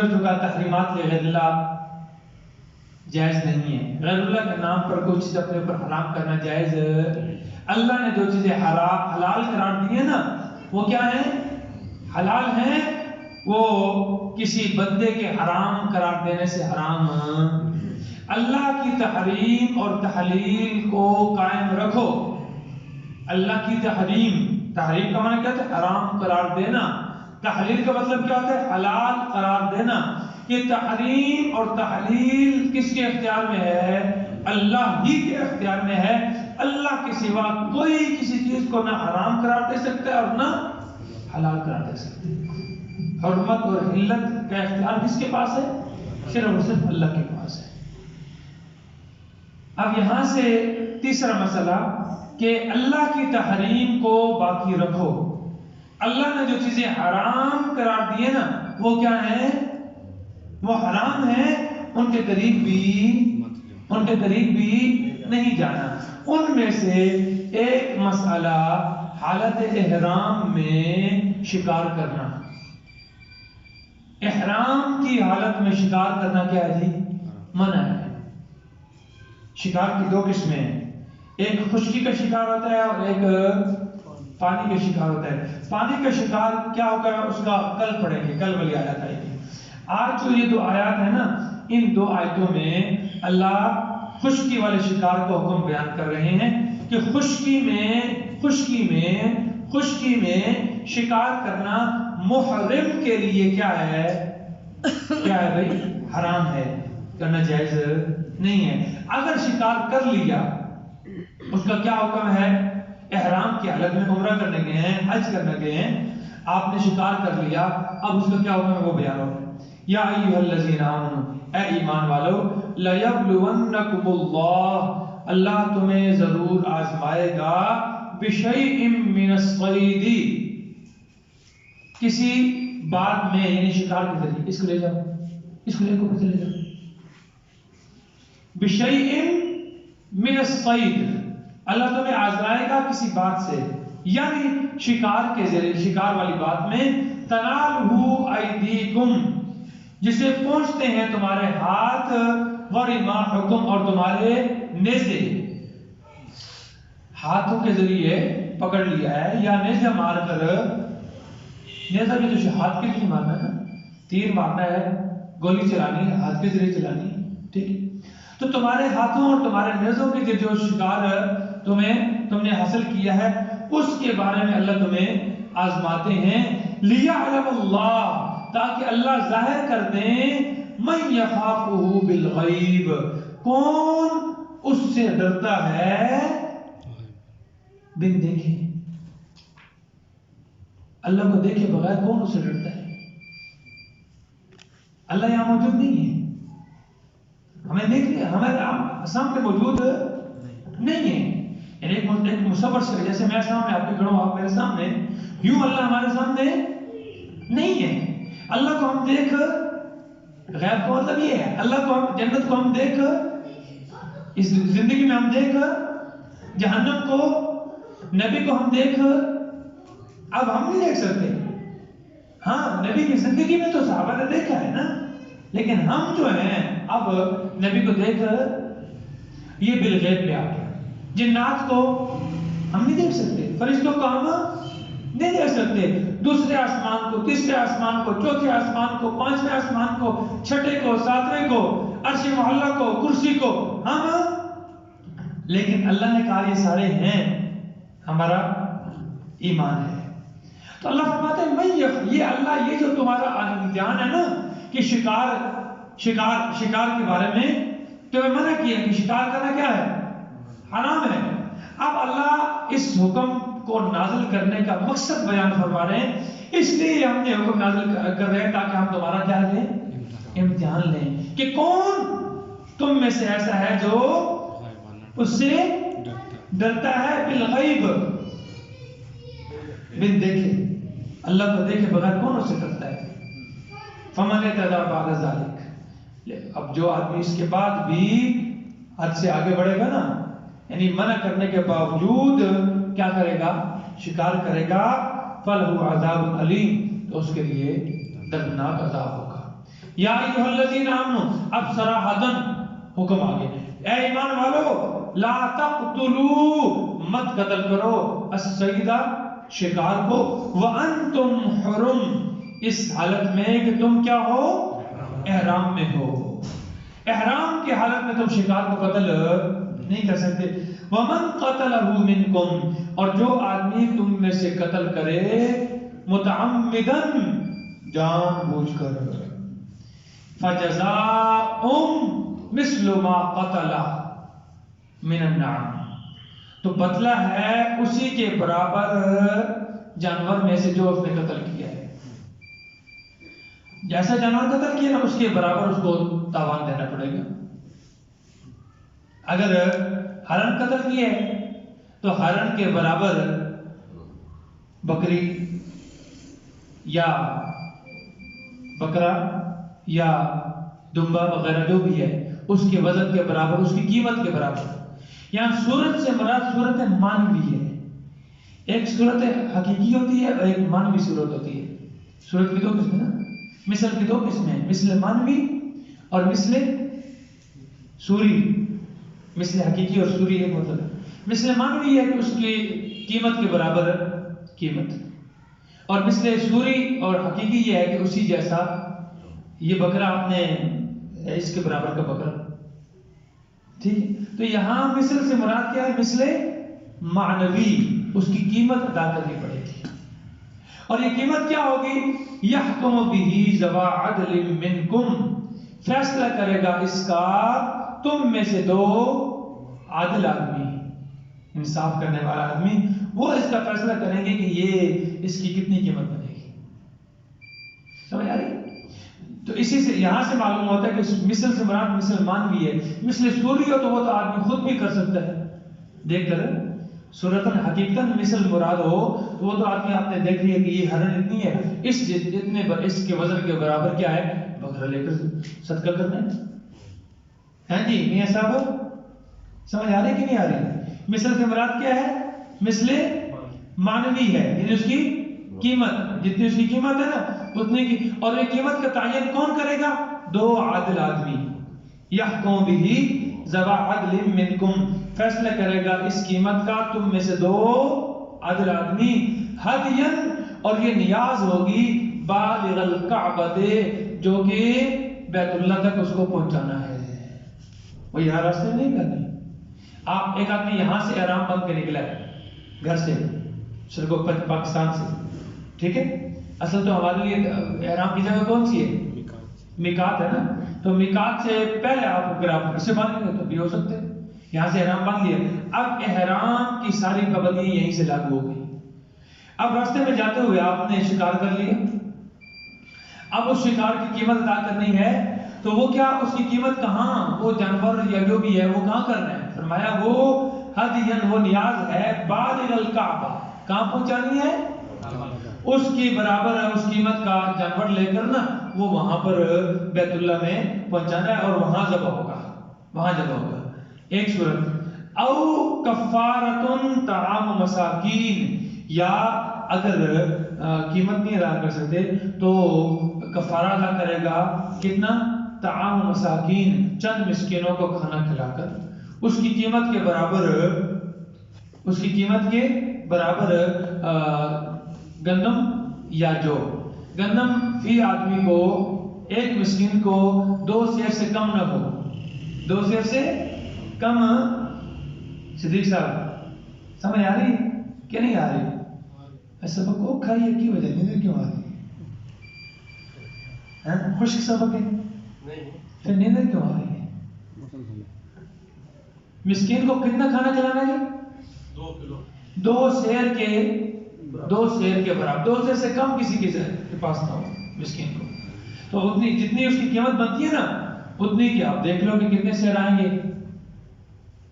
ادھر جھکا تحریمات لغیر اللہ جائز نہیں ہے. غیر اللہ کے نام پر کوئی چیز اپنے اوپر حرام کرنا جائز. اللہ نے جو چیزیں حلال قرار دی ہیں نا وہ کیا ہیں؟ حلال ہیں. وہ کسی بندے کے حرام قرار دینے سے حرام. اللہ کی تحریم اور تحلیل کو قائم رکھو. اللہ کی تحریم کا معنی کیا ہے؟ حرام قرار دینا. تحلیل کا مطلب کیا ہوتا ہے؟ حلال قرار دینا. یہ تحریم اور تحلیل کس کے اختیار میں ہے؟ اللہ ہی کے اختیار میں ہے. اللہ کے سوا کوئی کسی چیز کو نہ حرام قرار دے سکتا ہے اور نہ حلال قرار دے سکتا ہے. حرمت اور حلت کا اختیار کس کے پاس ہے؟ صرف اور صرف اللہ کے پاس ہے. اب یہاں سے تیسرا مسئلہ کہ اللہ کی تحریم کو باقی رکھو. اللہ نے جو چیزیں حرام قرار دیے نا وہ کیا ہیں؟ وہ حرام ہیں. ان کے قریب بھی نہیں جانا. ان میں سے ایک مسئلہ حالت احرام میں شکار کرنا. احرام کی حالت میں شکار کرنا کیا ہے جی؟ منع ہے. شکار کی دو قسمیں ہیں. ایک خشکی کا شکار ہوتا ہے اور ایک پانی کا شکار ہوتا ہے. پانی کا شکار کیا ہوگا اس کا کل پڑھیں گے, کل والی آیات آئے گی. آج جو یہ دو آیات ہیں نا ان دو آیتوں میں اللہ خشکی والے شکار کا حکم بیان کر رہے ہیں کہ خشکی میں شکار کرنا محرم کے لیے کیا ہے بھائی؟ حرام ہے, کرنا جائز نہیں ہے. اگر شکار کر لیا اس کا کیا حکم ہے؟ احرام کی حالت میں عمرہ کرنے گئے ہیں, حج کرنے گئے ہیں, آپ نے شکار کر لیا, اب اس کا کیا حکم ہے وہ بیان ہو. یا ایھا الذین آمنوا, اے ایمان والو, لیبلونکم اللہ, اللہ تمہیں ضرور آزمائے گا, بشیء من الصید, کسی بات میں یعنی شکار کے ذریعے. اس کو لے جاؤ, اس کو لے جاؤ. بشیء من الصید, اللہ تمہیں آزمائے گا کسی بات سے, یعنی شکار کے ذریعے, شکار والی بات میں. تنالہ ایدیکم, جسے پہنچتے ہیں تمہارے ہاتھ, ورماحکم, اور تمہارے نیزے. ہاتھوں کے ذریعے پکڑ لیا ہے یا نیزہ مار کر, نیزہ بھی تو ہاتھ کے ذریعے مارنا ہے نا, تیر مارنا ہے, گولی چلانی ہے, ہاتھ کے ذریعے چلانی ہے. ٹھیک ہے, تو تمہارے ہاتھوں اور تمہارے نیزوں کے جو شکار تم نے حاصل کیا ہے اس کے بارے میں اللہ تمہیں آزماتے ہیں. لیعلم اللہ, تاکہ اللہ ظاہر کر دیں, من یخافہ بالغیب, کون اس سے ڈرتا ہے بن دیکھے. اللہ کو دیکھے بغیر کون اس سے ڈرتا ہے؟ اللہ یہاں موجود نہیں ہے, ہمیں دیکھ لیا, ہمارے سامنے موجود نہیں ہے. یعنی ایک مصور سے, جیسے میں سامنے آپ کے کھڑا ہوں, آپ میرے سامنے, یوں اللہ ہمارے سامنے نہیں ہے. اللہ کو ہم دیکھ, غیب کا مطلب یہ ہے, اللہ کو ہم, جنت کو ہم دیکھ, اس زندگی میں ہم دیکھ, جہنم کو, نبی کو ہم دیکھ. اب ہم نہیں دیکھ سکتے. ہاں نبی کی زندگی میں تو صحابہ نے دیکھا ہے نا, لیکن ہم جو ہیں اب نبی کو دیکھ, یہ بالغیب پہ آ گیا. جنات کو ہم نہیں دیکھ سکتے, فرشتوں کو ہم نہیں دیکھ سکتے. دوسرے آسمان کو, تیسرے آسمان کو, چوتھے آسمان کو, پانچویں آسمان کو, چھٹے کو, ساتویں کو, عرش معلیٰ کو, کرسی کو ہم, لیکن اللہ نے کہا یہ سارے ہیں, ہمارا ایمان ہے. تو اللہ فرماتے ہیں یہ اللہ, یہ جو تمہارا امتحان ہے نا کہ شکار کے بارے میں تمہیں منع کیا کہ شکار کرنا کیا ہے؟ حرام ہے. اب اللہ اس حکم کو نازل کرنے کا مقصد بیان فرما رہے ہیں, اس لیے ہم نے حکم نازل کر رہے ہیں تاکہ ہم تمہارا کیا لیں؟ امتحان لیں کہ کون تم میں سے ایسا ہے جو اس سے ڈرتا ہے بالغیب, بن دیکھے, اللہ کو دیکھے بغیر کون اس سے ڈرتا ہے. فمن اعتدى بعد ذلك, اب جو آدمی اس کے بعد بھی حد سے آگے بڑھے گا نا, یعنی منع کرنے کے باوجود کیا کرے گا؟ شکار کرے گا, فلہ عذاب علیم, تو اس کے لیے دردناک عذاب ہوگا. یا ایھا الذین آمنوا، اب صراحتاً حکم آگے، اے ایمان والو لا تقتلوا، مت قتل کرو الصیدہ، شکار کو، وانتم حرم، اس حالت میں کہ تم کیا ہو، احرام میں ہو، احرام کی حالت میں تم شکار کو قتل نہیں کر سکتے۔ ومن قتلہ منکم، اور جو آدمی تم میں سے قتل کرے متعمدن، جان بوجھ کر، فجزاء مثل ما قتل من النعم، تو بدلہ ہے اسی کے برابر جانور میں سے جو اس نے قتل کیا ہے، جیسا جانور قتل کیا نا اس کے برابر اس کو تاوان دینا پڑے گا۔ اگر ہرن قتل کیا ہے تو ہرن کے برابر بکری یا بکرا یا دمبا وغیرہ جو بھی ہے اس کے وزن کے برابر، اس کی قیمت کے برابر۔ یہاں صورت سے مراد صورت معنوی ہے، ایک صورت حقیقی ہوتی ہے اور ایک معنوی صورت ہوتی ہے۔ صورت کی دو قسمیں نا، مثل کی دو قسمیں ہیں، مثل معنوی اور مثل سوری، مثل حقیقی اور سوری ایک مطلب ہے۔ مثل معنوی ہے کہ اس کی قیمت کے برابر قیمت، اور مثل سوری اور حقیقی یہ ہے کہ اسی جیسا، یہ بکرا آپ نے اس کے برابر کا بکرا، ٹھیک ہے۔ تو یہاں مثل سے مراد کیا ہے، مثل معنوی، اس کی قیمت ادا کرنی پڑے گی، اور یہ قیمت کیا ہوگی، یحکم بہ ذوی عدل منکم، فیصلہ کرے گا اس کا تم میں سے دو عادل آدمی، انصاف کرنے والا آدمی، وہ اس کا فیصلہ کریں گے کہ یہ اس کی کتنی قیمت بنے گی۔ سمجھ آ رہی؟ تو اسی سے یہاں سے معلوم ہوتا ہے کہ مثل سے مراد مثل معنوی ہے، مثل سوری ہو تو وہ تو آدمی خود بھی کر سکتا ہے دیکھ کر، صورتاً حقیقتاً مثل مراد ہو تو وہ تو آدمی آپ نے دیکھ لیا کہ یہ ہرن اتنی ہے، اس اتنے اس کے وزن کے برابر کیا ہے، بکرا لے کر صدقہ کرنا ہے۔ ہاں جی میاں صاحب سمجھ آ رہی کہ نہیں آ رہی؟ مثل سے مراد کیا ہے، مثل معنوی ہے، یعنی اس کی قیمت، جتنی اس کی قیمت ہے نا اتنی کی، اور یہ قیمت کا تعین کون کرے گا، دو عادل آدمی، یحکم بہ ذوی عدل منکم، فیصلہ کرے گا اس قیمت کا تم میں سے دو عادل آدمی، ہدین، اور یہ نیاز ہوگی بالغ الکعبۃ، جو کہ بیت اللہ تک اس کو پہنچانا ہے، وہ یہاں راستے میں نہیں کرنی۔ آپ ایک آدمی یہاں سے احرام بند کے نکلا ہے گھر سے، سرگو پاکستان سے، ٹھیک ہے، اصل تو ہمارے لیے احرام کی جگہ کون سی ہے، میقات ہے نا، تو میقات سے پہلے آپ اگر آپ گھر سے باندھیں گے تو بھی ہو سکتے ہیں، یہاں سے احرام باندھ لیا، اب احرام کی ساری پابندیاں یہیں سے لاگو ہو گئی۔ اب راستے میں جاتے ہوئے آپ نے شکار کر لیا، اب اس شکار کی قیمت ادا کرنی ہے، تو وہ کیا، اس کی قیمت کہاں، وہ جانور یا جو بھی ہے وہ کہاں کرنا ہے، فرمایا وہ ہدین، وہ نیاز ہے بالغ الکعبہ، کہاں پہنچانی ہے، اس کی برابر ہے، اس قیمت کا جانور لے کر نا وہ وہاں پر بیت اللہ میں پہنچانا ہے اور وہاں ذبح ہوگا، وہاں ذبح ہوگا۔ ایک صورت، او کفارۃ طعام مساکین، یا اگر قیمت نہیں ادا کر سکتے تو کفارہ ادا کرے گا، کتنا، طعام مساکین، چند مسکینوں کو کھانا کھلا کر، اس کی قیمت کے برابر، اس کی قیمت کے برابر گندم یا جو، گندم فی آدمی کو، ایک مسکین کو 2 سیر سے کم نہ ہو، 2 سیر سے کم۔ صدیق صاحب سمجھ آ رہی کہ نہیں آ رہی؟ سبق کو کھائیے کی وجہ نیند کیوں آ رہی ہے، خشک سبق ہے پھر نیند کیوں آ رہی ہے؟ مسکین کو کتنا کھانا کھلانا ہے، 2 کلو، 2 سیر کے، 2 سیر کے برابر، 2 سیر سے کم کسی کے پاس نہ ہو مسکین کو، تو اتنی جتنی اس کی قیمت بنتی ہے نا اتنی کی آپ دیکھ لو کہ کتنے سیر آئیں گے،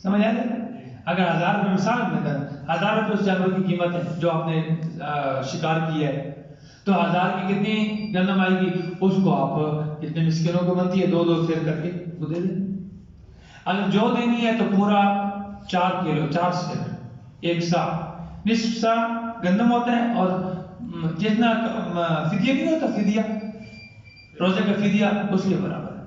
سمجھ آئے؟ اگر 1000 روپے مثال میں 1000 روپے اس جانور کی قیمت ہے جو آپ نے شکار کیا ہے، تو 1000 کی کتنی گندم آئے گی، اس کو آپ کتنے مسکینوں کو بنتی ہے 2 سیر کر کے وہ دے دیں۔ اگر جو دینی ہے تو پورا 4 کلو، 4 سیر، 1 سا، نصف سا گندم ہوتا ہے، اور جتنا فدیہ نہیں ہوتا، فدیہ روزے کا فدیہ اس کے برابر ہے۔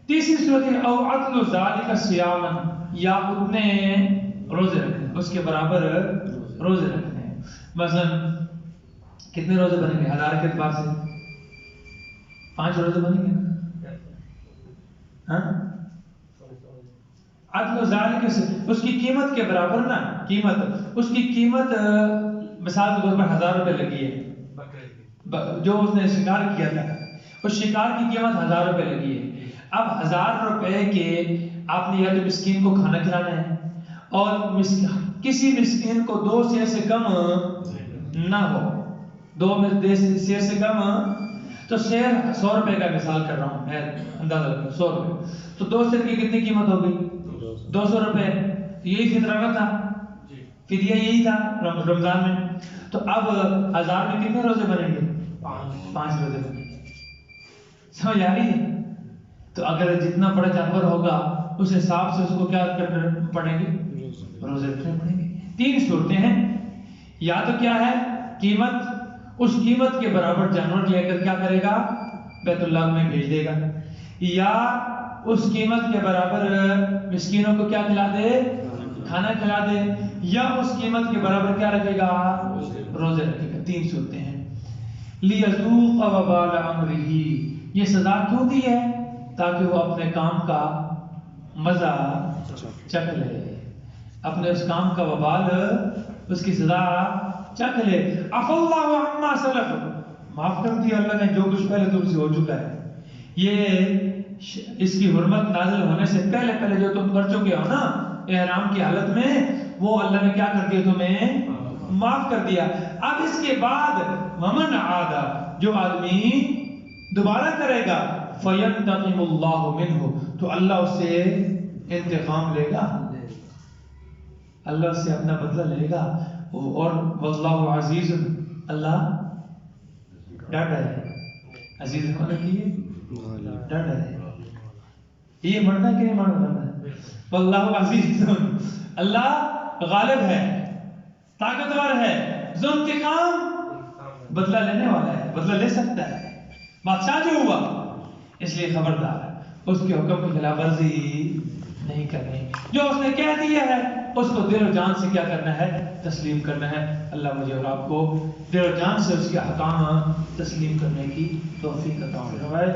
تیسری صورت ہے او عدل ذالک صیاما، یا اتنے روزے رکھنے اس کے برابر روزے رکھنے ہیں۔ مثلا کتنے روزے بنیں گے 1000 کے اعتبار سے؟ 5 روزے بنیں گے ہاں؟ عدل ذالک سے اس کی قیمت کے برابر نا، قیمت اس کی قیمت مثال کے طور پر 1000 روپے لگی ہے، جو اس نے شکار کیا تھا اس شکار کی قیمت 1000 روپے لگی ہے۔ اب 1000 روپے کے آپ نے یا تو مسکین کو کھانا کھلانا ہے، اور کسی مسکین کو 2 سیر سے کم نہ ہو، 2 سیر سے کم، تو سیر 100 روپے کا مثال کر رہا ہوں میں، اندازہ لگا 100 روپے، تو 2 سیر کی کتنی قیمت ہوگی؟ 200 روپے۔ یہی فطرہ کا تھا، فدیہ یہی تھا رمضان میں۔ تو اب 1000 میں کتنے روزے بنیں گے؟ 5 روزے بنیں گے۔ سمجھ آ رہی ہے؟ تو اگر جتنا بڑا جانور ہوگا اس حساب سے اس کو کیا کرنا پڑیں گے؟ روزے رکھنے پڑیں گے۔ 3 صورتیں ہیں، یا تو کیا ہے قیمت، اس قیمت کے برابر جانور لے کر کیا کرے گا؟ بیت اللہ میں بھیج دے گا، یا اس قیمت کے برابر مسکینوں کو کیا کھلا دے؟ کھانا کھلا دے، یا اس قیمت کے برابر کیا رکھے گا؟ روزے رکھے گا۔ 3 صورتیں ہیں۔ لِيَذُوقَ وَبَالَ أَمْرِهِ، یہ سزا کیوں دی ہے؟ تاکہ وہ اپنے کام کا مزہ چکھ لے، اپنے اس کام کا وبال، اس کی سزا چکھ لے۔ عَفَا اللَّهُ عَمَّا سَلَفَ، معاف کر دیا اللہ نے جو کچھ پہلے تم سے ہو چکا ہے۔ یہ اس کی حرمت نازل ہونے سے پہلے پہلے جو تم کر چکے ہو نا احرام کی حالت میں، وہ اللہ نے کیا کر دیا؟ تمہیں معاف کر دیا۔ اب اس کے بعد ومن عاد، جو آدمی دوبارہ کرے گا، فینتقم اللہ منہ، تو اللہ اس سے انتقام لے گا، اللہ اس سے اپنا بدلہ لے گا۔ اور واللہ عزیز، اللہ ڈاڈا ہے، عزیز ہونے کی ڈاڈا ہے۔ یہ مرنا کہ نہیں مرنا؟ واللہ عزیز، اللہ غالب ہے، طاقتور ہے، ذو انتقام، بدلہ لینے والا ہے، بدلہ لے سکتا ہے۔ بادشاہ جو ہوا، اس لیے خبردار ہے، اس کے حکم کی خلاف ورزی نہیں کرنی، جو اس نے کہہ دیا ہے اس کو دل و جان سے کیا کرنا ہے؟ تسلیم کرنا ہے۔ اللہ مجھے اور آپ کو دل و جان سے اس کے احکام تسلیم کرنے کی توفیق عطا فرمائے۔